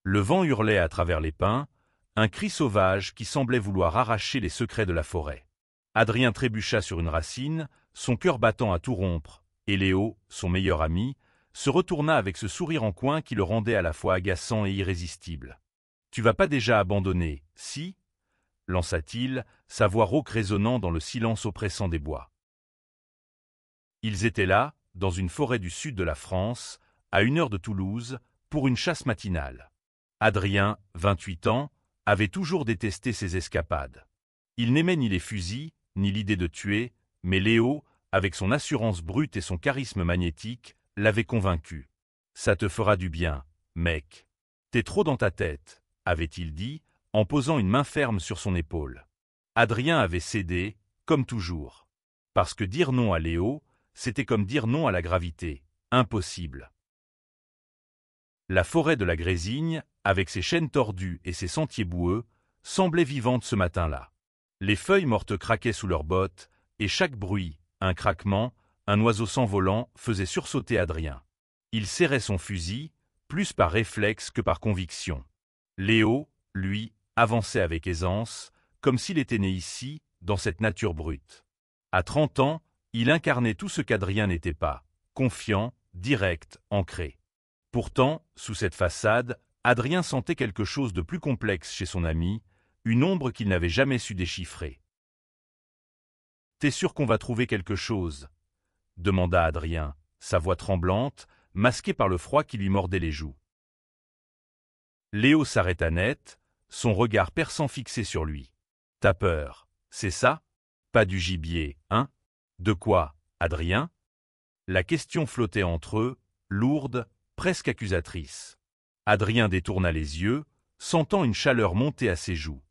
Le vent hurlait à travers les pins, un cri sauvage qui semblait vouloir arracher les secrets de la forêt. Adrien trébucha sur une racine, son cœur battant à tout rompre, et Léo, son meilleur ami, se retourna avec ce sourire en coin qui le rendait à la fois agaçant et irrésistible. « Tu vas pas déjà abandonner, si ?» lança-t-il, sa voix rauque résonnant dans le silence oppressant des bois. Ils étaient là, dans une forêt du sud de la France, à 1 heure de Toulouse, pour une chasse matinale. Adrien, 28 ans, avait toujours détesté ces escapades. Il n'aimait ni les fusils, ni l'idée de tuer, mais Léo, avec son assurance brute et son charisme magnétique, l'avait convaincu. « Ça te fera du bien, mec. T'es trop dans ta tête », avait-il dit, en posant une main ferme sur son épaule. Adrien avait cédé, comme toujours. Parce que dire non à Léo, c'était comme dire non à la gravité, impossible. La forêt de la Grésigne, avec ses chênes tordus et ses sentiers boueux, semblait vivante ce matin-là. Les feuilles mortes craquaient sous leurs bottes, et chaque bruit, un craquement, un oiseau s'envolant, faisait sursauter Adrien. Il serrait son fusil, plus par réflexe que par conviction. Léo, lui, avançait avec aisance, comme s'il était né ici, dans cette nature brute. À 30 ans, il incarnait tout ce qu'Adrien n'était pas, confiant, direct, ancré. Pourtant, sous cette façade, Adrien sentait quelque chose de plus complexe chez son ami, une ombre qu'il n'avait jamais su déchiffrer. « T'es sûr qu'on va trouver quelque chose ?» demanda Adrien, sa voix tremblante, masquée par le froid qui lui mordait les joues. Léo s'arrêta net, son regard perçant fixé sur lui. « T'as peur, c'est ça? Pas du gibier, hein? De quoi, Adrien ?» La question flottait entre eux, lourde, presque accusatrice. Adrien détourna les yeux, sentant une chaleur monter à ses joues.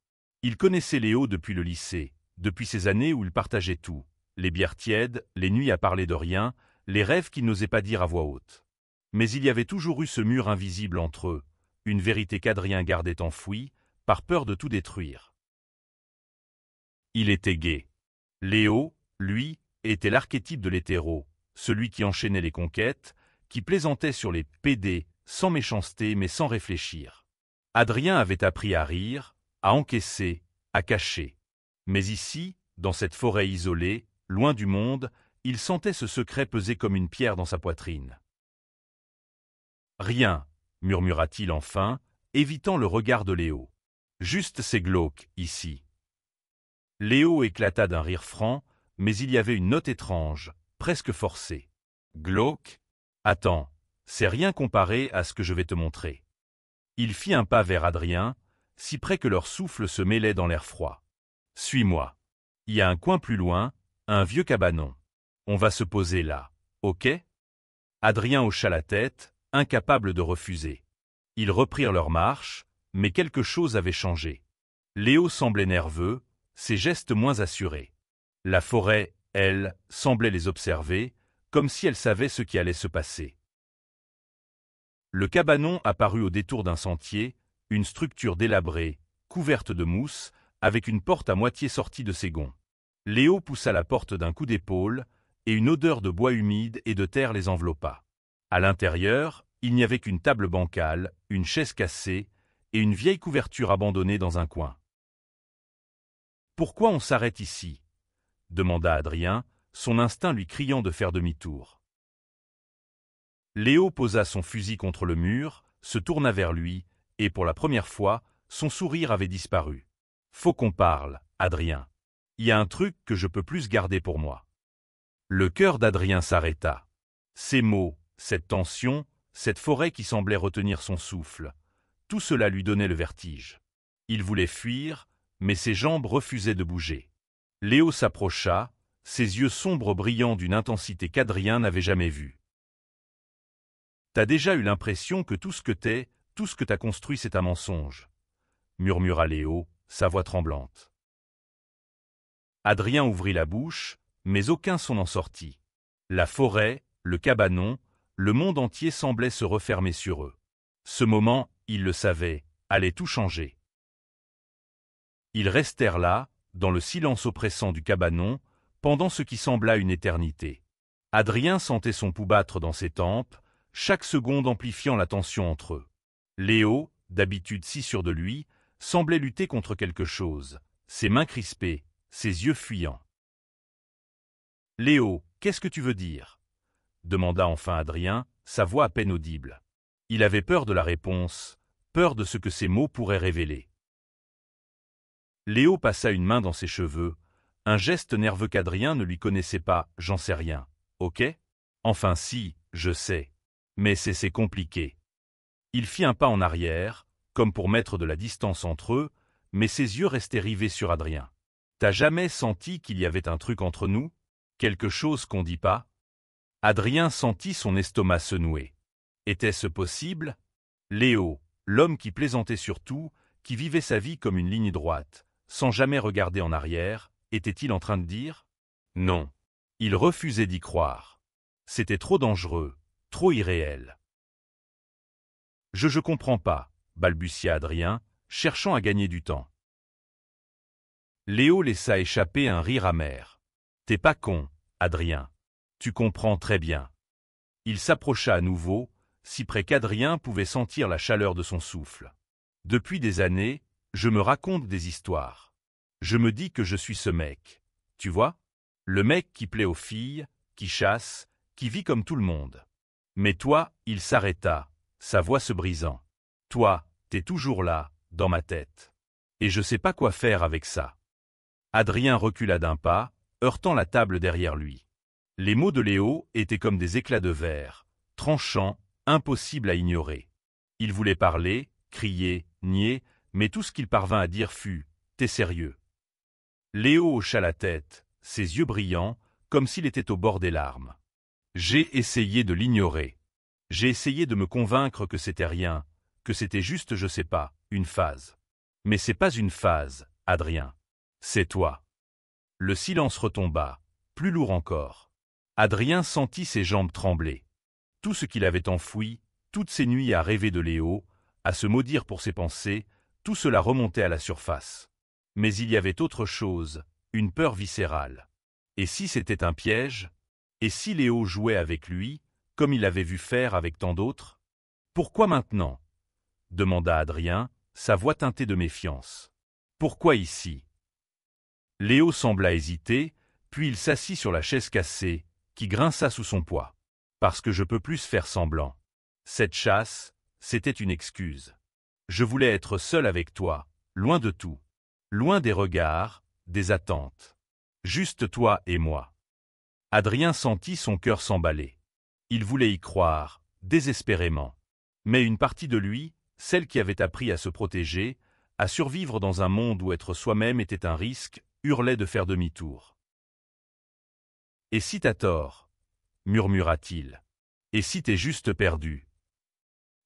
Il connaissait Léo depuis le lycée, depuis ces années où ils partageaient tout, les bières tièdes, les nuits à parler de rien, les rêves qu'ils n'osaient pas dire à voix haute. Mais il y avait toujours eu ce mur invisible entre eux, une vérité qu'Adrien gardait enfouie, par peur de tout détruire. Il était gai. Léo, lui, était l'archétype de l'hétéro, celui qui enchaînait les conquêtes, qui plaisantait sur les PD, sans méchanceté mais sans réfléchir. Adrien avait appris à rire, à encaisser, à cacher. Mais ici, dans cette forêt isolée, loin du monde, il sentait ce secret peser comme une pierre dans sa poitrine. « Rien, » murmura-t-il enfin, évitant le regard de Léo. « Juste c'est glauque, ici. » Léo éclata d'un rire franc, mais il y avait une note étrange, presque forcée. « Glauque? Attends, c'est rien comparé à ce que je vais te montrer. » Il fit un pas vers Adrien, si près que leur souffle se mêlait dans l'air froid. « Suis-moi. Il y a un coin plus loin, un vieux cabanon. On va se poser là, ok ?» Adrien hocha la tête, incapable de refuser. Ils reprirent leur marche, mais quelque chose avait changé. Léo semblait nerveux, ses gestes moins assurés. La forêt, elle, semblait les observer, comme si elle savait ce qui allait se passer. Le cabanon apparut au détour d'un sentier, une structure délabrée, couverte de mousse, avec une porte à moitié sortie de ses gonds. Léo poussa la porte d'un coup d'épaule, et une odeur de bois humide et de terre les enveloppa. À l'intérieur, il n'y avait qu'une table bancale, une chaise cassée, et une vieille couverture abandonnée dans un coin. « Pourquoi on s'arrête ici ?» demanda Adrien, son instinct lui criant de faire demi-tour. Léo posa son fusil contre le mur, se tourna vers lui, et pour la première fois, son sourire avait disparu. « Faut qu'on parle, Adrien. Il y a un truc que je peux plus garder pour moi. » Le cœur d'Adrien s'arrêta. Ces mots, cette tension, cette forêt qui semblait retenir son souffle, tout cela lui donnait le vertige. Il voulait fuir, mais ses jambes refusaient de bouger. Léo s'approcha, ses yeux sombres brillant d'une intensité qu'Adrien n'avait jamais vue. « T'as déjà eu l'impression que tout ce que t'es, tout ce que t'as construit, c'est un mensonge » murmura Léo, sa voix tremblante. Adrien ouvrit la bouche, mais aucun son n'en sortit. La forêt, le cabanon, le monde entier semblait se refermer sur eux. Ce moment, ils le savaient, allait tout changer. Ils restèrent là, dans le silence oppressant du cabanon, pendant ce qui sembla une éternité. Adrien sentait son pouls battre dans ses tempes, chaque seconde amplifiant la tension entre eux. Léo, d'habitude si sûr de lui, semblait lutter contre quelque chose, ses mains crispées, ses yeux fuyants. « Léo, qu'est-ce que tu veux dire ?» demanda enfin Adrien, sa voix à peine audible. Il avait peur de la réponse, peur de ce que ces mots pourraient révéler. Léo passa une main dans ses cheveux, un geste nerveux qu'Adrien ne lui connaissait pas. « J'en sais rien, ok ? Enfin si, je sais. Mais c'est compliqué. » Il fit un pas en arrière, comme pour mettre de la distance entre eux, mais ses yeux restaient rivés sur Adrien. « T'as jamais senti qu'il y avait un truc entre nous ? Quelque chose qu'on dit pas ?» Adrien sentit son estomac se nouer. Était-ce possible ? Léo, l'homme qui plaisantait sur tout, qui vivait sa vie comme une ligne droite, sans jamais regarder en arrière, était-il en train de dire ? Non. Il refusait d'y croire. C'était trop dangereux, trop irréel. « Je comprends pas, » balbutia Adrien, cherchant à gagner du temps. Léo laissa échapper un rire amer. « T'es pas con, Adrien. Tu comprends très bien. » Il s'approcha à nouveau, si près qu'Adrien pouvait sentir la chaleur de son souffle. « Depuis des années, je me raconte des histoires. Je me dis que je suis ce mec. Tu vois ? Le mec qui plaît aux filles, qui chasse, qui vit comme tout le monde. Mais toi, » il s'arrêta, sa voix se brisant. « Toi, t'es toujours là, dans ma tête. Et je sais pas quoi faire avec ça. » Adrien recula d'un pas, heurtant la table derrière lui. Les mots de Léo étaient comme des éclats de verre, tranchants, impossibles à ignorer. Il voulait parler, crier, nier, mais tout ce qu'il parvint à dire fut « T'es sérieux ?» Léo hocha la tête, ses yeux brillants, comme s'il était au bord des larmes. « J'ai essayé de l'ignorer. J'ai essayé de me convaincre que c'était rien, que c'était juste, je sais pas, une phase. Mais c'est pas une phase, Adrien. C'est toi. » Le silence retomba, plus lourd encore. Adrien sentit ses jambes trembler. Tout ce qu'il avait enfoui, toutes ces nuits à rêver de Léo, à se maudire pour ses pensées, tout cela remontait à la surface. Mais il y avait autre chose, une peur viscérale. Et si c'était un piège ? Et si Léo jouait avec lui, comme il l'avait vu faire avec tant d'autres ? « Pourquoi maintenant ?» demanda Adrien, sa voix teintée de méfiance. « Pourquoi ici ?» Léo sembla hésiter, puis il s'assit sur la chaise cassée, qui grinça sous son poids. « Parce que je peux plus faire semblant. Cette chasse, c'était une excuse. Je voulais être seul avec toi, loin de tout. Loin des regards, des attentes. Juste toi et moi. » Adrien sentit son cœur s'emballer. Il voulait y croire, désespérément. Mais une partie de lui, celle qui avait appris à se protéger, à survivre dans un monde où être soi-même était un risque, hurlait de faire demi-tour. « Et si t'as tort ?» murmura-t-il. « Et si t'es juste perdu ?»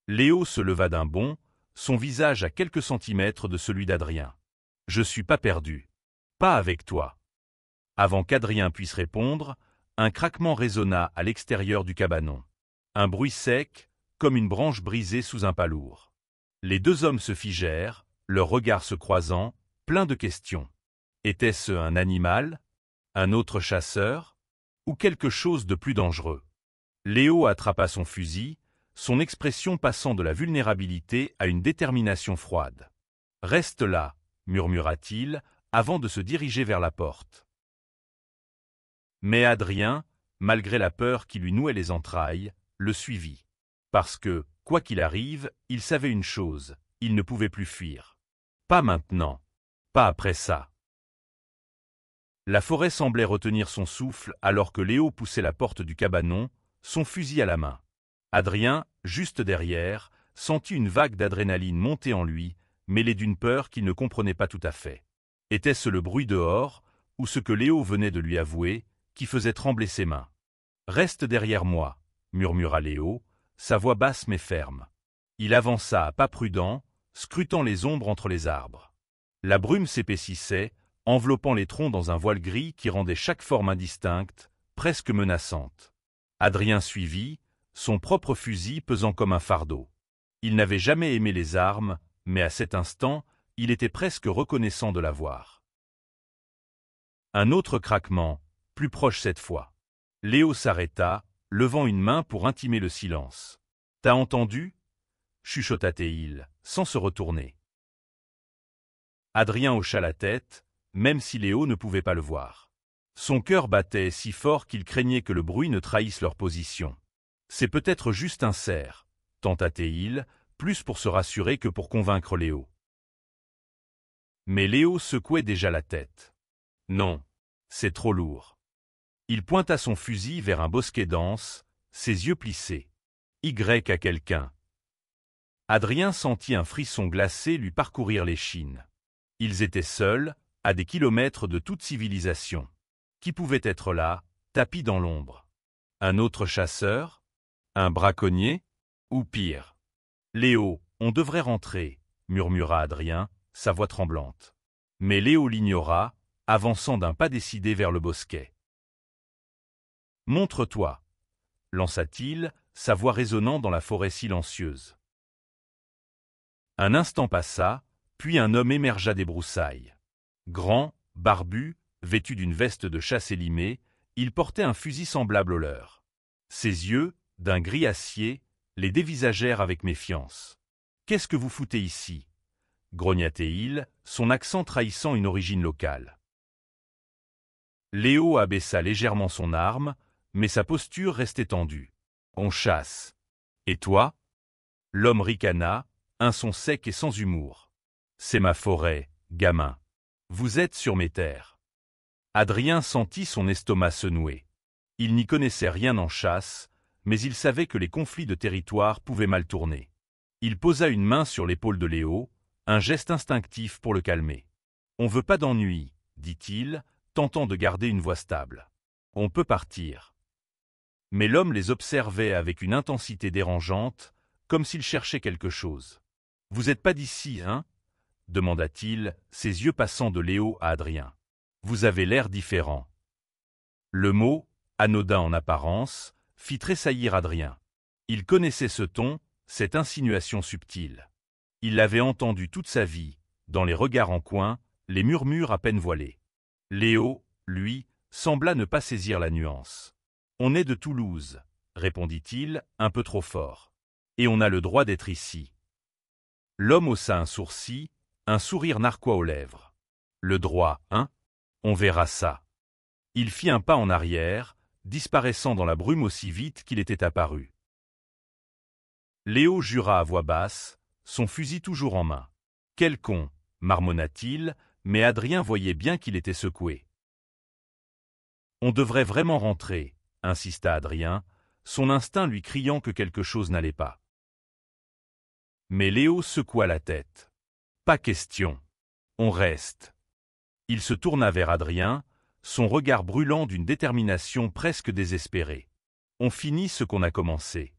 Léo se leva d'un bond, son visage à quelques centimètres de celui d'Adrien. « Je suis pas perdu. Pas avec toi. » Avant qu'Adrien puisse répondre, un craquement résonna à l'extérieur du cabanon. Un bruit sec, comme une branche brisée sous un pas lourd. Les deux hommes se figèrent, leurs regards se croisant, pleins de questions. Était-ce un animal, un autre chasseur, ou quelque chose de plus dangereux? Léo attrapa son fusil, son expression passant de la vulnérabilité à une détermination froide. « Reste là, » murmura-t-il, avant de se diriger vers la porte. Mais Adrien, malgré la peur qui lui nouait les entrailles, le suivit. Parce que, quoi qu'il arrive, il savait une chose, il ne pouvait plus fuir. Pas maintenant. Pas après ça. La forêt semblait retenir son souffle alors que Léo poussait la porte du cabanon, son fusil à la main. Adrien, juste derrière, sentit une vague d'adrénaline monter en lui, mêlée d'une peur qu'il ne comprenait pas tout à fait. Était-ce le bruit dehors, ou ce que Léo venait de lui avouer, qui faisait trembler ses mains? « Reste derrière moi », murmura Léo, sa voix basse mais ferme. Il avança à pas prudents, scrutant les ombres entre les arbres. La brume s'épaississait, enveloppant les troncs dans un voile gris qui rendait chaque forme indistincte, presque menaçante. Adrien suivit, son propre fusil pesant comme un fardeau. Il n'avait jamais aimé les armes, mais à cet instant, il était presque reconnaissant de l'avoir. Un autre craquement, plus proche cette fois. Léo s'arrêta, levant une main pour intimer le silence. « T'as entendu » chuchota-t-il, sans se retourner. Adrien hocha la tête, même si Léo ne pouvait pas le voir. Son cœur battait si fort qu'il craignait que le bruit ne trahisse leur position. C'est peut-être juste un cerf, tenta-t-il, plus pour se rassurer que pour convaincre Léo. Mais Léo secouait déjà la tête. Non, c'est trop lourd. Il pointa son fusil vers un bosquet dense, ses yeux plissés. Y à quelqu'un. Adrien sentit un frisson glacé lui parcourir l'échine. Ils étaient seuls, à des kilomètres de toute civilisation. Qui pouvait être là, tapi dans l'ombre? Un autre chasseur? Un braconnier? Ou pire? Léo, on devrait rentrer, murmura Adrien, sa voix tremblante. Mais Léo l'ignora, avançant d'un pas décidé vers le bosquet. Montre-toi, lança-t-il, sa voix résonnant dans la forêt silencieuse. Un instant passa, puis un homme émergea des broussailles. Grand, barbu, vêtu d'une veste de chasse élimée, il portait un fusil semblable au leur. Ses yeux, d'un gris acier, les dévisagèrent avec méfiance. « Qu'est-ce que vous foutez ici » grogna-t-il, son accent trahissant une origine locale. Léo abaissa légèrement son arme, mais sa posture restait tendue. « On chasse. Et toi » L'homme ricana, un son sec et sans humour. « C'est ma forêt, gamin. Vous êtes sur mes terres. » Adrien sentit son estomac se nouer. Il n'y connaissait rien en chasse, mais il savait que les conflits de territoire pouvaient mal tourner. Il posa une main sur l'épaule de Léo, un geste instinctif pour le calmer. « On veut pas d'ennui, » dit-il, tentant de garder une voix stable. « On peut partir. » Mais l'homme les observait avec une intensité dérangeante, comme s'il cherchait quelque chose. « Vous êtes pas d'ici, hein » demanda-t-il, ses yeux passant de Léo à Adrien. « Vous avez l'air différent. » Le mot, anodin en apparence, fit tressaillir Adrien. Il connaissait ce ton, cette insinuation subtile. Il l'avait entendu toute sa vie, dans les regards en coin, les murmures à peine voilés. Léo, lui, sembla ne pas saisir la nuance. « On est de Toulouse, » répondit-il, un peu trop fort. « Et on a le droit d'être ici. » L'homme haussa un sourcil, un sourire narquois aux lèvres. « Le droit, hein? On verra ça. » Il fit un pas en arrière, disparaissant dans la brume aussi vite qu'il était apparu. Léo jura à voix basse, son fusil toujours en main. « Quel con !» marmonna-t-il, mais Adrien voyait bien qu'il était secoué. « On devrait vraiment rentrer, » insista Adrien, son instinct lui criant que quelque chose n'allait pas. Mais Léo secoua la tête. « Pas question. On reste. » Il se tourna vers Adrien, son regard brûlant d'une détermination presque désespérée. « On finit ce qu'on a commencé. »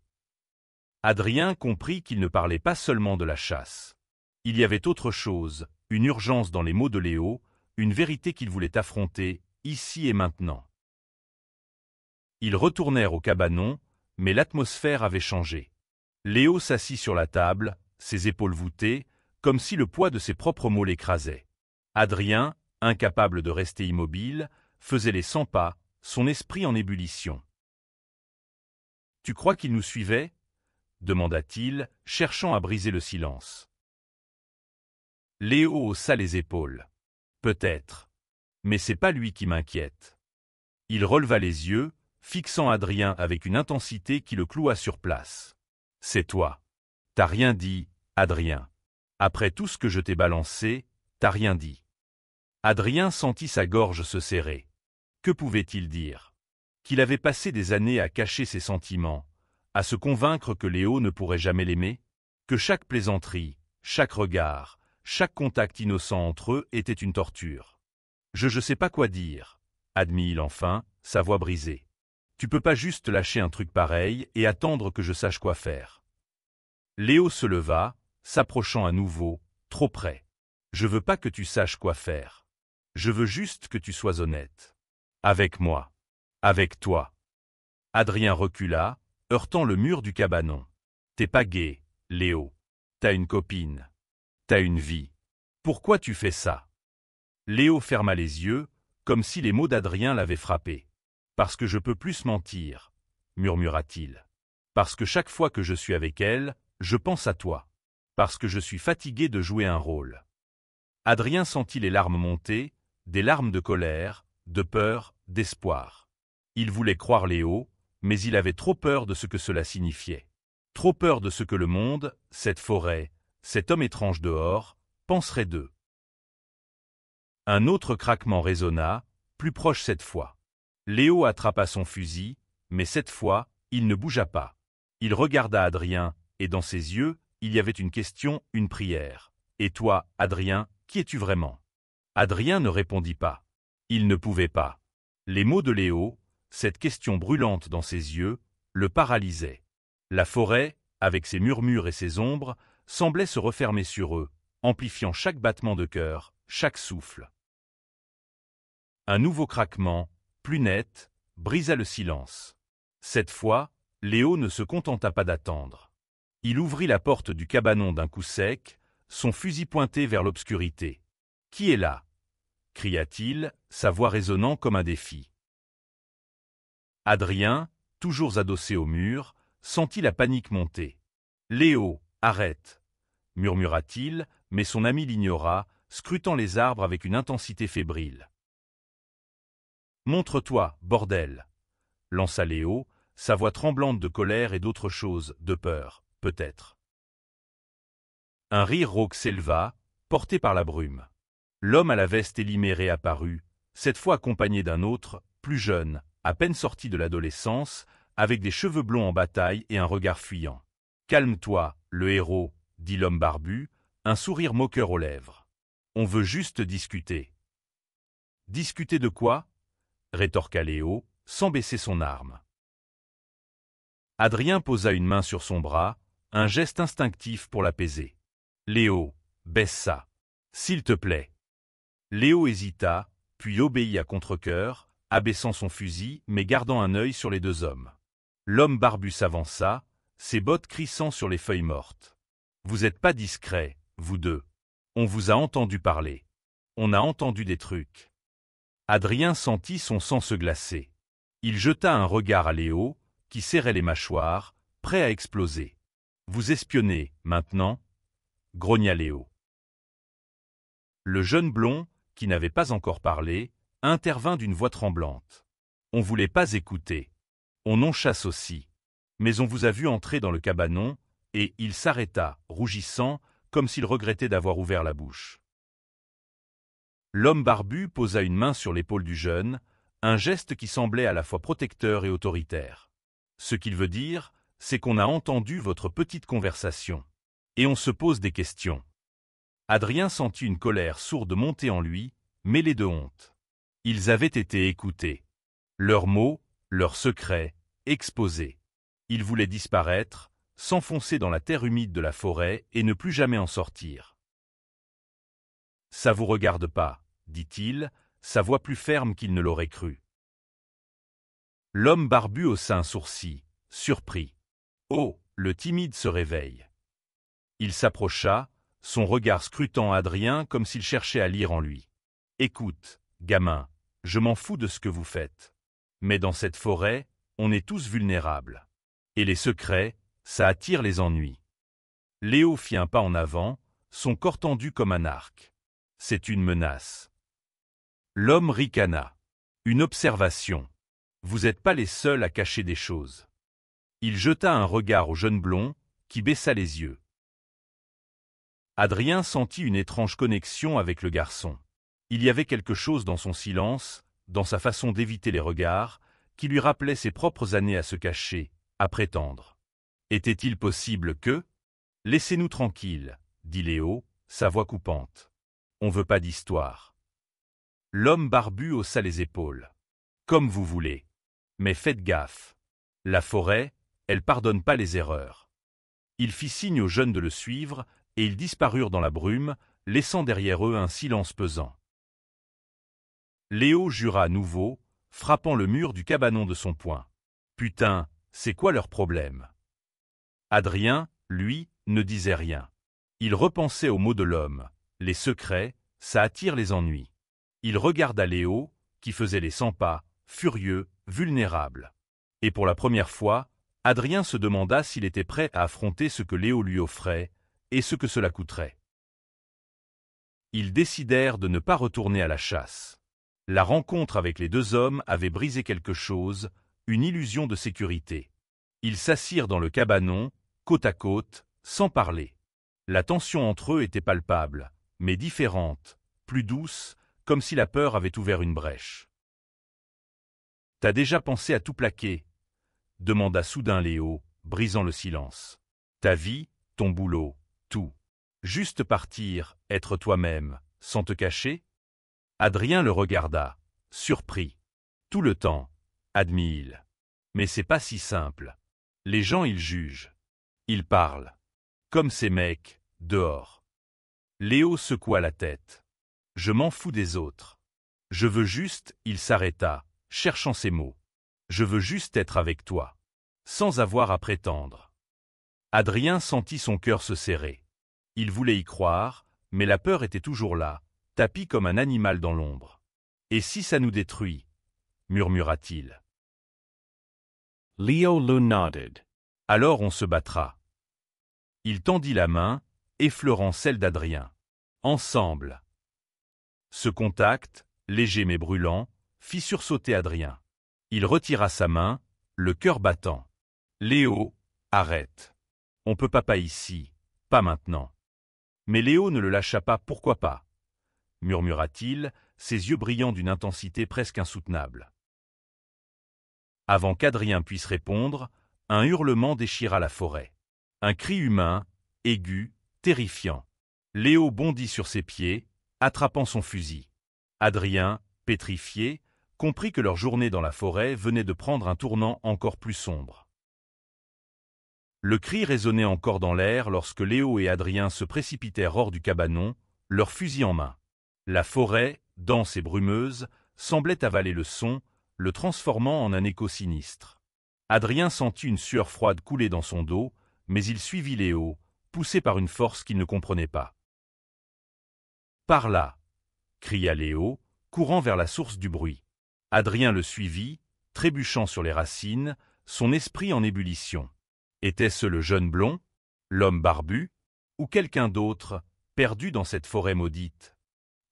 Adrien comprit qu'il ne parlait pas seulement de la chasse. Il y avait autre chose, une urgence dans les mots de Léo, une vérité qu'il voulait affronter, ici et maintenant. Ils retournèrent au cabanon, mais l'atmosphère avait changé. Léo s'assit sur la table, ses épaules voûtées, comme si le poids de ses propres mots l'écrasait. Adrien, incapable de rester immobile, faisait les 100 pas, son esprit en ébullition. « Tu crois qu'il nous suivait » demanda-t-il, cherchant à briser le silence. Léo haussa les épaules. « Peut-être. Mais c'est pas lui qui m'inquiète. » Il releva les yeux, fixant Adrien avec une intensité qui le cloua sur place. « C'est toi. T'as rien dit, Adrien. Après tout ce que je t'ai balancé, t'as rien dit. » Adrien sentit sa gorge se serrer. Que pouvait-il dire? Qu'il avait passé des années à cacher ses sentiments, à se convaincre que Léo ne pourrait jamais l'aimer? Que chaque plaisanterie, chaque regard, chaque contact innocent entre eux était une torture? « Je sais pas quoi dire, » admit-il enfin, sa voix brisée. « Tu peux pas juste lâcher un truc pareil et attendre que je sache quoi faire. » Léo se leva, s'approchant à nouveau, trop près. « Je veux pas que tu saches quoi faire. Je veux juste que tu sois honnête. Avec moi. Avec toi. » Adrien recula, heurtant le mur du cabanon. « T'es pas gai, Léo. T'as une copine. T'as une vie. Pourquoi tu fais ça ?» Léo ferma les yeux, comme si les mots d'Adrien l'avaient frappé. « Parce que je peux plus mentir, » murmura-t-il. « Parce que chaque fois que je suis avec elle, je pense à toi. parce que je suis fatigué de jouer un rôle. Adrien sentit les larmes monter, des larmes de colère, de peur, d'espoir. Il voulait croire Léo, mais il avait trop peur de ce que cela signifiait. Trop peur de ce que le monde, cette forêt, cet homme étrange dehors, penserait d'eux. Un autre craquement résonna, plus proche cette fois. Léo attrapa son fusil, mais cette fois, il ne bougea pas. Il regarda Adrien, et dans ses yeux, il y avait une question, une prière. « Et toi, Adrien, qui es-tu vraiment » Adrien ne répondit pas. Il ne pouvait pas. Les mots de Léo, cette question brûlante dans ses yeux, le paralysaient. La forêt, avec ses murmures et ses ombres, semblait se refermer sur eux, amplifiant chaque battement de cœur, chaque souffle. Un nouveau craquement, plus net, brisa le silence. Cette fois, Léo ne se contenta pas d'attendre. Il ouvrit la porte du cabanon d'un coup sec, son fusil pointé vers l'obscurité. « Qui est là » cria-t-il, sa voix résonnant comme un défi. Adrien, toujours adossé au mur, sentit la panique monter. « Léo, arrête » murmura-t-il, mais son ami l'ignora, scrutant les arbres avec une intensité fébrile. « Montre-toi, bordel » lança Léo, sa voix tremblante de colère et d'autre chose, de peur, peut-être. Un rire rauque s'éleva, porté par la brume. L'homme à la veste élimée réapparut, cette fois accompagné d'un autre, plus jeune, à peine sorti de l'adolescence, avec des cheveux blonds en bataille et un regard fuyant. « Calme-toi, le héros » dit l'homme barbu, un sourire moqueur aux lèvres. « On veut juste discuter. »« Discuter de quoi » rétorqua Léo, sans baisser son arme. Adrien posa une main sur son bras, un geste instinctif pour l'apaiser. « Léo, baisse ça. S'il te plaît. » Léo hésita, puis obéit à contre-cœur, abaissant son fusil mais gardant un œil sur les deux hommes. L'homme barbu s'avança, ses bottes crissant sur les feuilles mortes. « Vous êtes pas discrets, vous deux. On vous a entendu parler. On a entendu des trucs. » Adrien sentit son sang se glacer. Il jeta un regard à Léo, qui serrait les mâchoires, prêt à exploser. « Vous espionnez, maintenant » grogna Léo. Le jeune blond, qui n'avait pas encore parlé, intervint d'une voix tremblante. « On voulait pas écouter. On en chasse aussi. Mais on vous a vu entrer dans le cabanon, et il s'arrêta, rougissant, comme s'il regrettait d'avoir ouvert la bouche. » L'homme barbu posa une main sur l'épaule du jeune, un geste qui semblait à la fois protecteur et autoritaire. « Ce qu'il veut dire, c'est qu'on a entendu votre petite conversation. Et on se pose des questions. » Adrien sentit une colère sourde monter en lui, mêlée de honte. Ils avaient été écoutés. Leurs mots, leurs secrets, exposés. Ils voulaient disparaître, s'enfoncer dans la terre humide de la forêt et ne plus jamais en sortir. « Ça vous regarde pas, » dit-il, sa voix plus ferme qu'il ne l'aurait cru. L'homme barbu haussa un sourcil, surpris. Oh, le timide se réveille. Il s'approcha, son regard scrutant Adrien comme s'il cherchait à lire en lui. « Écoute, gamin, je m'en fous de ce que vous faites. Mais dans cette forêt, on est tous vulnérables. Et les secrets, ça attire les ennuis. » Léo fit un pas en avant, son corps tendu comme un arc. « C'est une menace. » L'homme ricana. « Une observation. Vous n'êtes pas les seuls à cacher des choses. » Il jeta un regard au jeune blond, qui baissa les yeux. Adrien sentit une étrange connexion avec le garçon. Il y avait quelque chose dans son silence, dans sa façon d'éviter les regards, qui lui rappelait ses propres années à se cacher, à prétendre. Était-il possible que... « Laissez-nous tranquilles, » dit Léo, sa voix coupante. « On veut pas d'histoire. » L'homme barbu haussa les épaules. « Comme vous voulez. Mais faites gaffe. La forêt, elle pardonne pas les erreurs. » Il fit signe aux jeunes de le suivre, et ils disparurent dans la brume, laissant derrière eux un silence pesant. Léo jura à nouveau, frappant le mur du cabanon de son poing. « Putain, c'est quoi leur problème ?» Adrien, lui, ne disait rien. Il repensait aux mots de l'homme. Les secrets, ça attire les ennuis. Il regarda Léo, qui faisait les 100 pas, furieux, vulnérable. Et pour la première fois, Adrien se demanda s'il était prêt à affronter ce que Léo lui offrait, et ce que cela coûterait. Ils décidèrent de ne pas retourner à la chasse. La rencontre avec les deux hommes avait brisé quelque chose, une illusion de sécurité. Ils s'assirent dans le cabanon, côte à côte, sans parler. La tension entre eux était palpable, mais différente, plus douce, comme si la peur avait ouvert une brèche. « T'as déjà pensé à tout plaquer ?» demanda soudain Léo, brisant le silence. « Ta vie, ton boulot, tout. Juste partir, être toi-même, sans te cacher ?» Adrien le regarda, surpris. « Tout le temps, » admit-il. « Mais c'est pas si simple. Les gens, ils jugent. Ils parlent. Comme ces mecs, dehors. » Léo secoua la tête. « Je m'en fous des autres. Je veux juste, » il s'arrêta, cherchant ses mots. « Je veux juste être avec toi. Sans avoir à prétendre. » Adrien sentit son cœur se serrer. Il voulait y croire, mais la peur était toujours là, tapie comme un animal dans l'ombre. « Et si ça nous détruit ?» murmura-t-il. Leo nodded. « Alors on se battra. » Il tendit la main, effleurant celle d'Adrien. « Ensemble. » Ce contact, léger mais brûlant, fit sursauter Adrien. Il retira sa main, le cœur battant. « Léo, arrête. On peut pas ici, pas maintenant. » Mais Léo ne le lâcha pas, « Pourquoi pas ?» murmura-t-il, ses yeux brillant d'une intensité presque insoutenable. Avant qu'Adrien puisse répondre, un hurlement déchira la forêt. Un cri humain, aigu, terrifiant. Léo bondit sur ses pieds, attrapant son fusil. Adrien, pétrifié, comprit que leur journée dans la forêt venait de prendre un tournant encore plus sombre. Le cri résonnait encore dans l'air lorsque Léo et Adrien se précipitèrent hors du cabanon, leurs fusils en main. La forêt, dense et brumeuse, semblait avaler le son, le transformant en un écho sinistre. Adrien sentit une sueur froide couler dans son dos, mais il suivit Léo, poussé par une force qu'il ne comprenait pas. « Par là !» cria Léo, courant vers la source du bruit. Adrien le suivit, trébuchant sur les racines, son esprit en ébullition. Était-ce le jeune blond, l'homme barbu, ou quelqu'un d'autre, perdu dans cette forêt maudite?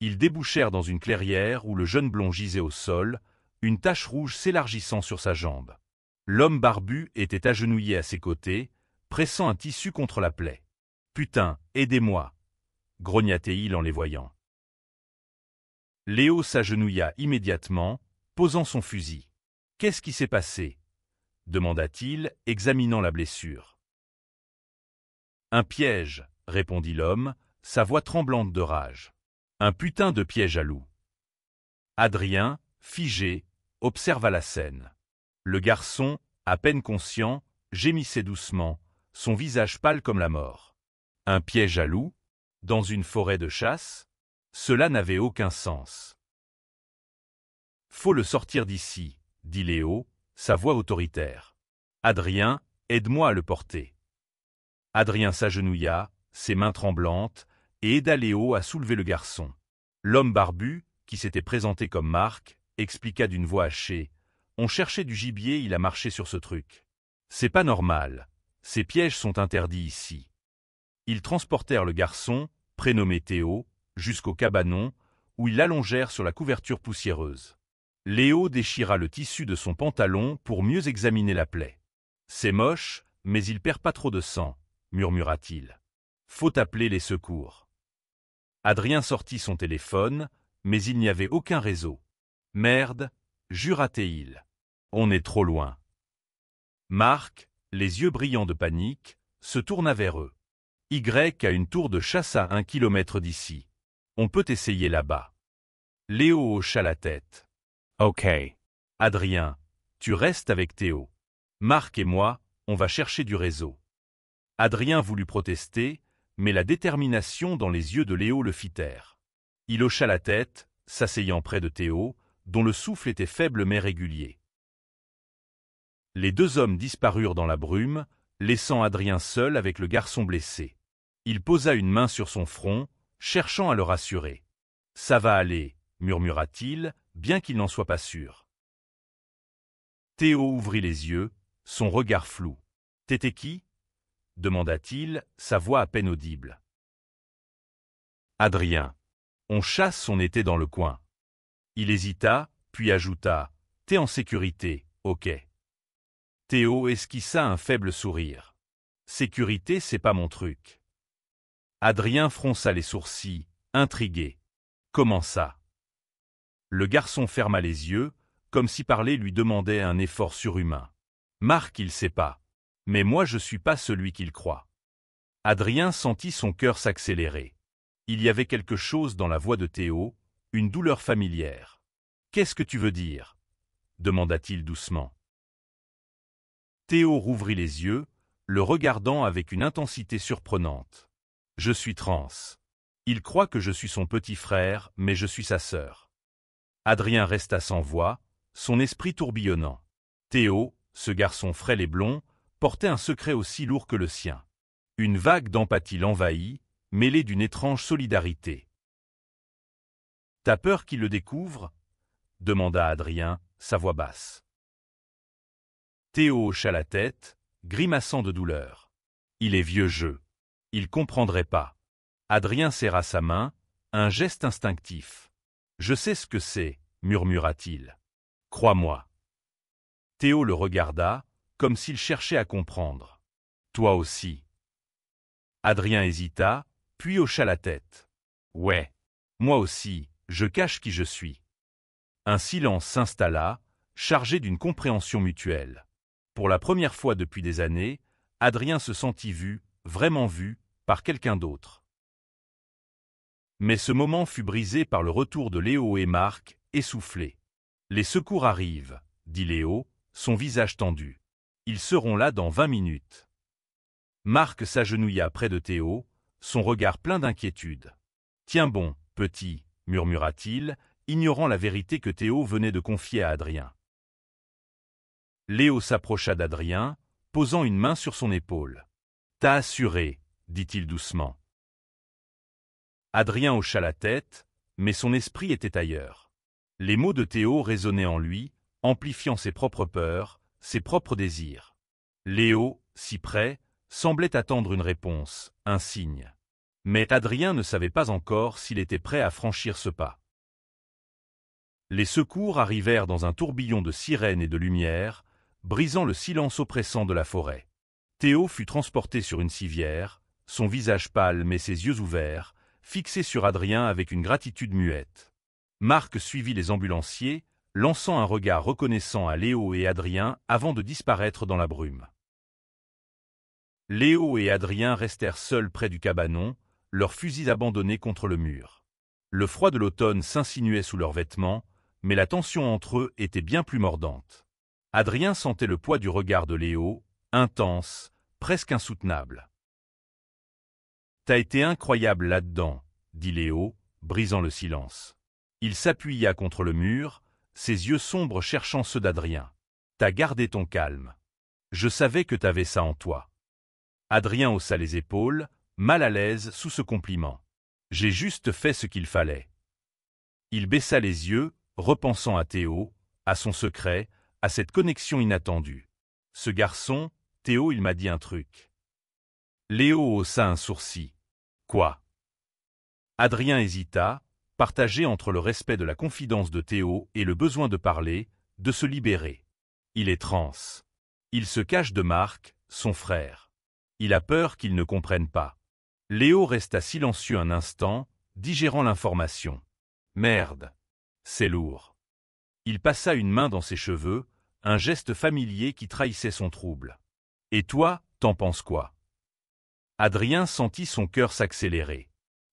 Ils débouchèrent dans une clairière où le jeune blond gisait au sol, une tache rouge s'élargissant sur sa jambe. L'homme barbu était agenouillé à ses côtés, pressant un tissu contre la plaie. « Putain, aidez-moi !» grogna-t-il en les voyant. Léo s'agenouilla immédiatement, posant son fusil. « Qu'est-ce qui s'est passé ?» demanda-t-il, examinant la blessure. « Un piège, » répondit l'homme, sa voix tremblante de rage. « Un putain de piège à loup. » Adrien, figé, observa la scène. Le garçon, à peine conscient, gémissait doucement, son visage pâle comme la mort. Un piège à loup, dans une forêt de chasse? Cela n'avait aucun sens. « Faut le sortir d'ici, » dit Léo, sa voix autoritaire. « Adrien, aide-moi à le porter. » Adrien s'agenouilla, ses mains tremblantes, et aida Léo à soulever le garçon. L'homme barbu, qui s'était présenté comme Marc, expliqua d'une voix hachée. « On cherchait du gibier, il a marché sur ce truc. C'est pas normal. Ces pièges sont interdits ici. » Ils transportèrent le garçon, prénommé Théo, jusqu'au cabanon, où ils l'allongèrent sur la couverture poussiéreuse. Léo déchira le tissu de son pantalon pour mieux examiner la plaie. « C'est moche, mais il perd pas trop de sang, » murmura-t-il. « Faut appeler les secours. » Adrien sortit son téléphone, mais il n'y avait aucun réseau. « Merde, » jura-t-il. « On est trop loin. » Marc, les yeux brillants de panique, se tourna vers eux. « Y a une tour de chasse à 1 kilomètre d'ici. On peut essayer là-bas. » Léo hocha la tête. « Ok. Adrien, tu restes avec Théo. Marc et moi, on va chercher du réseau. » Adrien voulut protester, mais la détermination dans les yeux de Léo le fit taire. Il hocha la tête, s'asseyant près de Théo, dont le souffle était faible mais régulier. Les deux hommes disparurent dans la brume, laissant Adrien seul avec le garçon blessé. Il posa une main sur son front, cherchant à le rassurer. « Ça va aller, » murmura-t-il, bien qu'il n'en soit pas sûr. Théo ouvrit les yeux, son regard flou. « T'étais qui » demanda-t-il, sa voix à peine audible. Adrien. On chasse son été dans le coin. Il hésita, puis ajouta, t'es en sécurité, ok. Théo esquissa un faible sourire. Sécurité, c'est pas mon truc. Adrien fronça les sourcils, intrigué. Comment ça? Le garçon ferma les yeux, comme si parler lui demandait un effort surhumain. Marc, il sait pas. Mais moi je suis pas celui qu'il croit. Adrien sentit son cœur s'accélérer. Il y avait quelque chose dans la voix de Théo, une douleur familière. Qu'est-ce que tu veux dire? Demanda-t-il doucement. Théo rouvrit les yeux, le regardant avec une intensité surprenante. Je suis trans. Il croit que je suis son petit frère, mais je suis sa sœur. Adrien resta sans voix, son esprit tourbillonnant. Théo, ce garçon frêle et blond, portait un secret aussi lourd que le sien. Une vague d'empathie l'envahit, mêlée d'une étrange solidarité. « T'as peur qu'il le découvre ?» demanda Adrien, sa voix basse. Théo hocha la tête, grimaçant de douleur. Il est vieux jeu. Il comprendrait pas. Adrien serra sa main, un geste instinctif. Je sais ce que c'est, murmura-t-il. Crois-moi. Théo le regarda, comme s'il cherchait à comprendre. Toi aussi. Adrien hésita, puis hocha la tête. Ouais. Moi aussi, je cache qui je suis. Un silence s'installa, chargé d'une compréhension mutuelle. Pour la première fois depuis des années, Adrien se sentit vu, vraiment vu, par quelqu'un d'autre. Mais ce moment fut brisé par le retour de Léo et Marc, essoufflés. « Les secours arrivent, » dit Léo, son visage tendu. « Ils seront là dans 20 minutes. » Marc s'agenouilla près de Théo, son regard plein d'inquiétude. « Tiens bon, petit, » murmura-t-il, ignorant la vérité que Théo venait de confier à Adrien. Léo s'approcha d'Adrien, posant une main sur son épaule. « T'as assuré, » dit-il doucement. Adrien hocha la tête, mais son esprit était ailleurs. Les mots de Théo résonnaient en lui, amplifiant ses propres peurs, ses propres désirs. Léo, si près, semblait attendre une réponse, un signe. Mais Adrien ne savait pas encore s'il était prêt à franchir ce pas. Les secours arrivèrent dans un tourbillon de sirènes et de lumière, brisant le silence oppressant de la forêt. Théo fut transporté sur une civière, son visage pâle mais ses yeux ouverts, fixés sur Adrien avec une gratitude muette. Marc suivit les ambulanciers, lançant un regard reconnaissant à Léo et Adrien avant de disparaître dans la brume. Léo et Adrien restèrent seuls près du cabanon, leurs fusils abandonnés contre le mur. Le froid de l'automne s'insinuait sous leurs vêtements, mais la tension entre eux était bien plus mordante. Adrien sentait le poids du regard de Léo, intense, presque insoutenable. « T'as été incroyable là-dedans, » dit Léo, brisant le silence. Il s'appuya contre le mur, ses yeux sombres cherchant ceux d'Adrien. « T'as gardé ton calme. Je savais que t'avais ça en toi. » Adrien haussa les épaules, mal à l'aise sous ce compliment. « J'ai juste fait ce qu'il fallait. » Il baissa les yeux, repensant à Théo, à son secret, à cette connexion inattendue. Ce garçon, Théo, il m'a dit un truc. Léo haussa un sourcil. Quoi? Adrien hésita, partagé entre le respect de la confidence de Théo et le besoin de parler, de se libérer. Il est trans. Il se cache de Marc, son frère. Il a peur qu'il ne comprenne pas. Léo resta silencieux un instant, digérant l'information. Merde. C'est lourd. Il passa une main dans ses cheveux, un geste familier qui trahissait son trouble. Et toi, t'en penses quoi? Adrien sentit son cœur s'accélérer.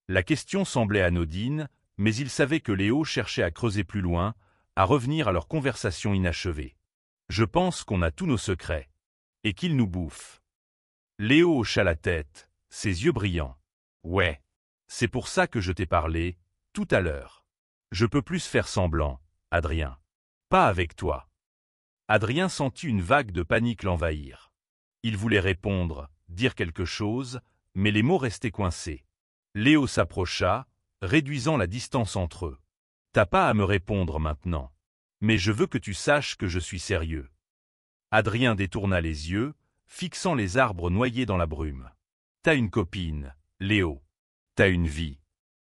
La question semblait anodine, mais il savait que Léo cherchait à creuser plus loin, à revenir à leur conversation inachevée. Je pense qu'on a tous nos secrets. Et qu'il nous bouffe. Léo hocha la tête, ses yeux brillants. Ouais. C'est pour ça que je t'ai parlé, tout à l'heure. Je peux plus faire semblant, Adrien. Pas avec toi. Adrien sentit une vague de panique l'envahir. Il voulait répondre, dire quelque chose, mais les mots restaient coincés. Léo s'approcha, réduisant la distance entre eux. T'as pas à me répondre maintenant. Mais je veux que tu saches que je suis sérieux. Adrien détourna les yeux, fixant les arbres noyés dans la brume. T'as une copine, Léo. T'as une vie.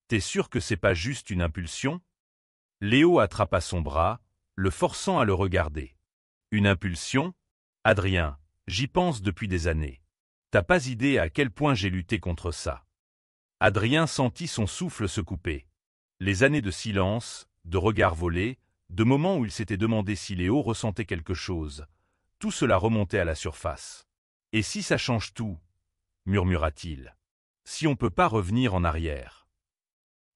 T'es sûr que c'est pas juste une impulsion? Léo attrapa son bras, le forçant à le regarder. Une impulsion? Adrien, j'y pense depuis des années. T'as pas idée à quel point j'ai lutté contre ça. Adrien sentit son souffle se couper. Les années de silence, de regards volés, de moments où il s'était demandé si Léo ressentait quelque chose, tout cela remontait à la surface. « Et si ça change tout ?» murmura-t-il. « Si on peut pas revenir en arrière ?»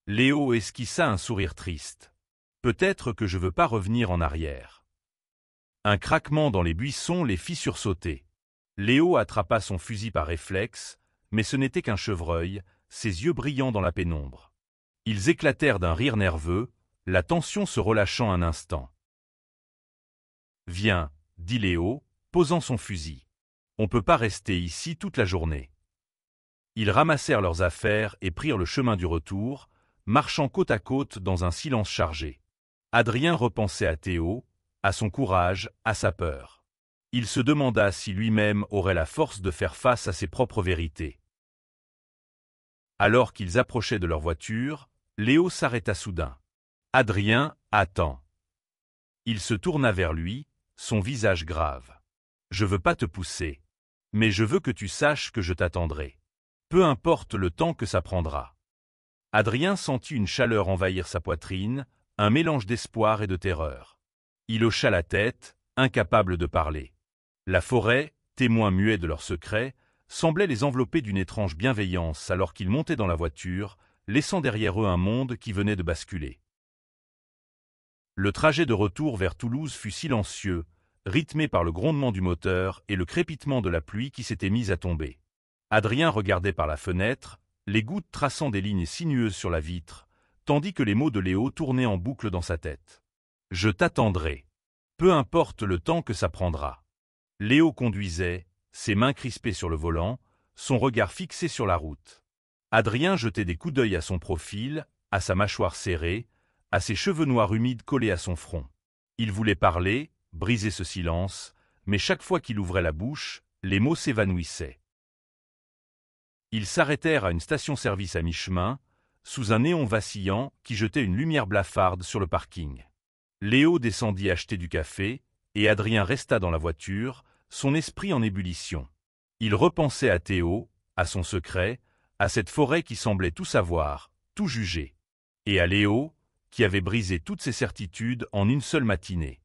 Léo esquissa un sourire triste. « Peut-être que je veux pas revenir en arrière. » Un craquement dans les buissons les fit sursauter. Léo attrapa son fusil par réflexe, mais ce n'était qu'un chevreuil, ses yeux brillants dans la pénombre. Ils éclatèrent d'un rire nerveux, la tension se relâchant un instant. « Viens, » dit Léo, posant son fusil. « On peut pas rester ici toute la journée. » Ils ramassèrent leurs affaires et prirent le chemin du retour, marchant côte à côte dans un silence chargé. Adrien repensait à Théo, à son courage, à sa peur. Il se demanda si lui-même aurait la force de faire face à ses propres vérités. Alors qu'ils approchaient de leur voiture, Léo s'arrêta soudain. « Adrien, attends. » Il se tourna vers lui, son visage grave. « Je veux pas te pousser, mais je veux que tu saches que je t'attendrai. Peu importe le temps que ça prendra. » Adrien sentit une chaleur envahir sa poitrine, un mélange d'espoir et de terreur. Il hocha la tête, incapable de parler. La forêt, témoin muet de leur secret, semblait les envelopper d'une étrange bienveillance alors qu'ils montaient dans la voiture, laissant derrière eux un monde qui venait de basculer. Le trajet de retour vers Toulouse fut silencieux, rythmé par le grondement du moteur et le crépitement de la pluie qui s'était mise à tomber. Adrien regardait par la fenêtre, les gouttes traçant des lignes sinueuses sur la vitre, tandis que les mots de Léo tournaient en boucle dans sa tête. « Je t'attendrai. Peu importe le temps que ça prendra. » Léo conduisait, ses mains crispées sur le volant, son regard fixé sur la route. Adrien jetait des coups d'œil à son profil, à sa mâchoire serrée, à ses cheveux noirs humides collés à son front. Il voulait parler, briser ce silence, mais chaque fois qu'il ouvrait la bouche, les mots s'évanouissaient. Ils s'arrêtèrent à une station-service à mi-chemin, sous un néon vacillant qui jetait une lumière blafarde sur le parking. Léo descendit acheter du café, et Adrien resta dans la voiture, son esprit en ébullition. Il repensait à Théo, à son secret, à cette forêt qui semblait tout savoir, tout juger. Et à Léo, qui avait brisé toutes ses certitudes en une seule matinée.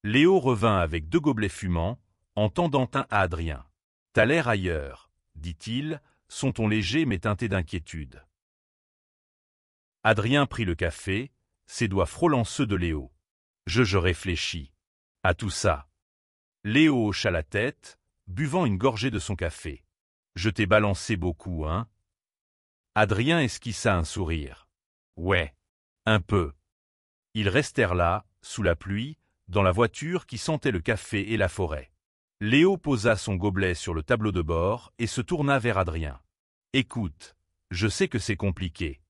Léo revint avec 2 gobelets fumants, en tendant un à Adrien. « T'as l'air ailleurs, » dit-il, son ton léger mais teinté d'inquiétude. Adrien prit le café, ses doigts frôlant ceux de Léo. « Je réfléchis. À tout ça. » Léo hocha la tête, buvant une gorgée de son café. « Je t'ai balancé beaucoup, hein ?» Adrien esquissa un sourire. « Ouais, un peu. » Ils restèrent là, sous la pluie, dans la voiture qui sentait le café et la forêt. Léo posa son gobelet sur le tableau de bord et se tourna vers Adrien. « Écoute, je sais que c'est compliqué.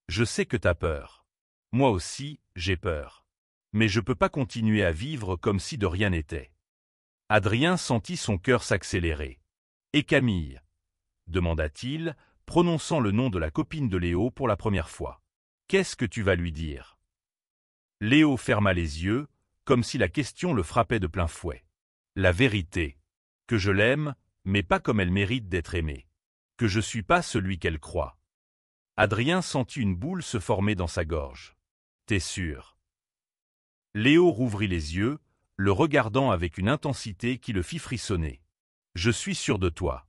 Je sais que t'as peur. Moi aussi, j'ai peur. Mais je peux pas continuer à vivre comme si de rien n'était. » Adrien sentit son cœur s'accélérer. « Et Camille ?» demanda-t-il, prononçant le nom de la copine de Léo pour la première fois. « Qu'est-ce que tu vas lui dire ?» Léo ferma les yeux, comme si la question le frappait de plein fouet. « La vérité. Que je l'aime, mais pas comme elle mérite d'être aimée. Que je suis pas celui qu'elle croit. » Adrien sentit une boule se former dans sa gorge. « T'es sûr ?» Léo rouvrit les yeux, le regardant avec une intensité qui le fit frissonner. « Je suis sûr de toi. »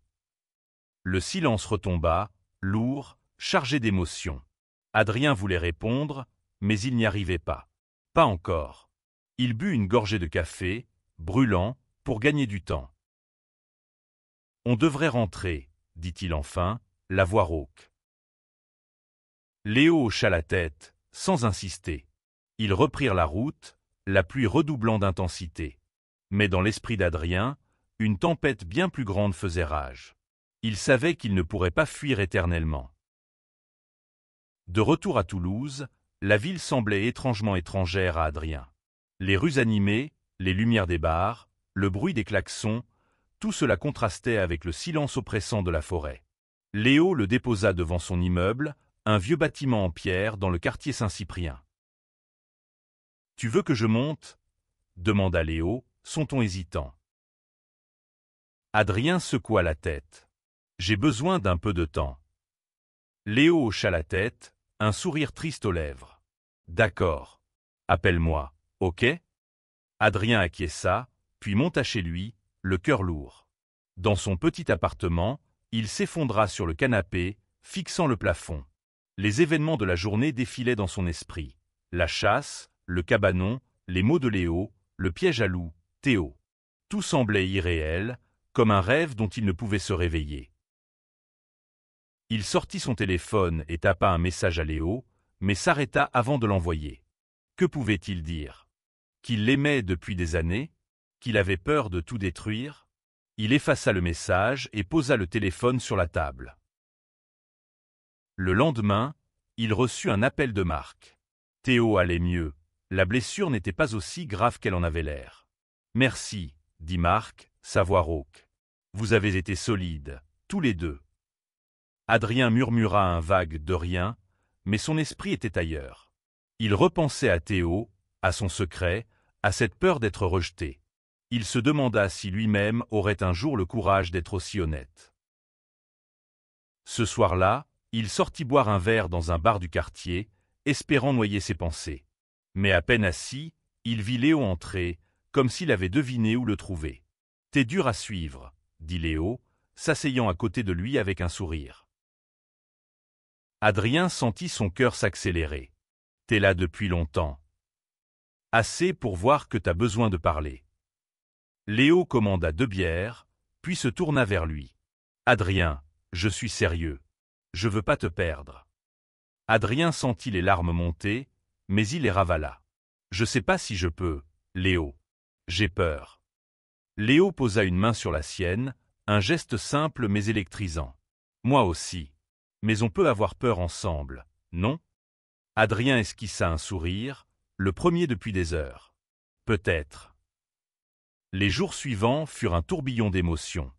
Le silence retomba, lourd, chargé d'émotion. Adrien voulait répondre, mais il n'y arrivait pas. Pas encore. Il but une gorgée de café, brûlant, pour gagner du temps. « On devrait rentrer, » dit-il enfin, la voix rauque. Léo hocha la tête, sans insister. Ils reprirent la route, la pluie redoublant d'intensité. Mais dans l'esprit d'Adrien, une tempête bien plus grande faisait rage. Il savait qu'il ne pourrait pas fuir éternellement. De retour à Toulouse, la ville semblait étrangement étrangère à Adrien. Les rues animées, les lumières des bars, le bruit des klaxons, tout cela contrastait avec le silence oppressant de la forêt. Léo le déposa devant son immeuble, un vieux bâtiment en pierre dans le quartier Saint-Cyprien. « Tu veux que je monte » demanda Léo, son ton hésitant. Adrien secoua la tête. « J'ai besoin d'un peu de temps. » Léo hocha la tête, un sourire triste aux lèvres. « D'accord. Appelle-moi, ok ?» Adrien acquiesça, puis monta chez lui, le cœur lourd. Dans son petit appartement, il s'effondra sur le canapé, fixant le plafond. Les événements de la journée défilaient dans son esprit. La chasse, le cabanon, les mots de Léo, le piège à loup, Théo. Tout semblait irréel, comme un rêve dont il ne pouvait se réveiller. Il sortit son téléphone et tapa un message à Léo, mais s'arrêta avant de l'envoyer. Que pouvait-il dire? Qu'il l'aimait depuis des années? Qu'il avait peur de tout détruire? Il effaça le message et posa le téléphone sur la table. Le lendemain, il reçut un appel de Marc. Théo allait mieux. La blessure n'était pas aussi grave qu'elle en avait l'air. « Merci, » dit Marc, sa voix rauque. « Vous avez été solides, tous les deux. » Adrien murmura un vague de rien, mais son esprit était ailleurs. Il repensait à Théo, à son secret, à cette peur d'être rejeté. Il se demanda si lui-même aurait un jour le courage d'être aussi honnête. Ce soir-là, il sortit boire un verre dans un bar du quartier, espérant noyer ses pensées. Mais à peine assis, il vit Léo entrer, comme s'il avait deviné où le trouver. « T'es dur à suivre, » dit Léo, s'asseyant à côté de lui avec un sourire. Adrien sentit son cœur s'accélérer. « T'es là depuis longtemps. Assez pour voir que t'as besoin de parler. » Léo commanda 2 bières, puis se tourna vers lui. « Adrien, je suis sérieux. Je veux pas te perdre. » Adrien sentit les larmes monter, mais il les ravala. « Je sais pas si je peux, Léo. J'ai peur. » Léo posa une main sur la sienne, un geste simple mais électrisant. « Moi aussi. Mais on peut avoir peur ensemble, non ?» Adrien esquissa un sourire, le premier depuis des heures. « Peut-être. » Les jours suivants furent un tourbillon d'émotions.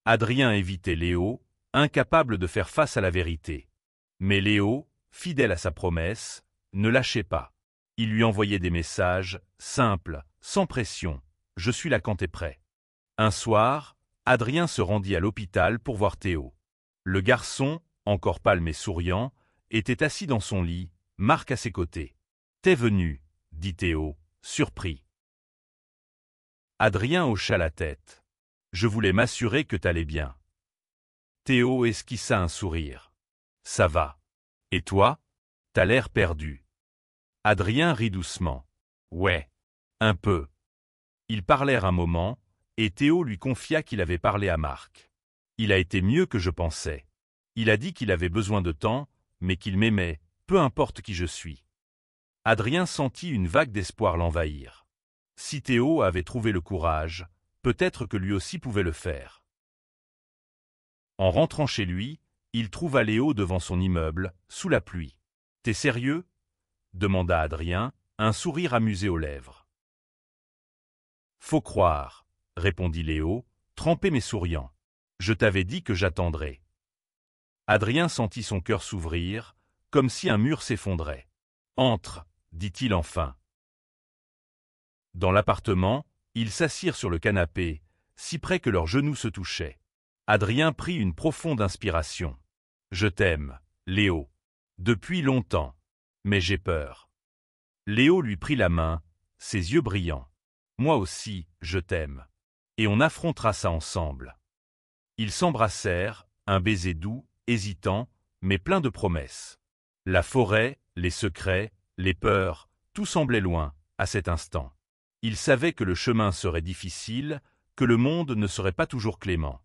Adrien évitait Léo, incapable de faire face à la vérité. Mais Léo, fidèle à sa promesse, ne lâchait pas. Il lui envoyait des messages, simples, sans pression. « Je suis là quand t'es prêt. » Un soir, Adrien se rendit à l'hôpital pour voir Théo. Le garçon, encore pâle mais souriant, était assis dans son lit, Marc à ses côtés. « T'es venu, » dit Théo, surpris. Adrien hocha la tête. « Je voulais m'assurer que t'allais bien. » Théo esquissa un sourire. « Ça va. Et toi? T'as l'air perdu. » Adrien rit doucement. « Ouais, un peu. » Ils parlèrent un moment, et Théo lui confia qu'il avait parlé à Marc. « Il a été mieux que je pensais. Il a dit qu'il avait besoin de temps, mais qu'il m'aimait, peu importe qui je suis. » Adrien sentit une vague d'espoir l'envahir. Si Théo avait trouvé le courage, peut-être que lui aussi pouvait le faire. En rentrant chez lui, il trouva Léo devant son immeuble, sous la pluie. « T'es sérieux ?» demanda Adrien, un sourire amusé aux lèvres. « Faut croire, » répondit Léo, trempé mais souriant. « Je t'avais dit que j'attendrais. » Adrien sentit son cœur s'ouvrir, comme si un mur s'effondrait. « Entre, » dit-il enfin. Dans l'appartement, ils s'assirent sur le canapé, si près que leurs genoux se touchaient. Adrien prit une profonde inspiration. « Je t'aime, Léo. Depuis longtemps. Mais j'ai peur. » Léo lui prit la main, ses yeux brillants. « Moi aussi, je t'aime. Et on affrontera ça ensemble. » Ils s'embrassèrent, un baiser doux, hésitant, mais plein de promesses. La forêt, les secrets, les peurs, tout semblait loin, à cet instant. Ils savaient que le chemin serait difficile, que le monde ne serait pas toujours clément.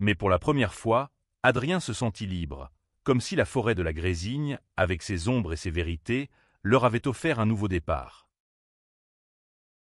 Mais pour la première fois, Adrien se sentit libre, comme si la forêt de la Grésigne, avec ses ombres et ses vérités, leur avait offert un nouveau départ.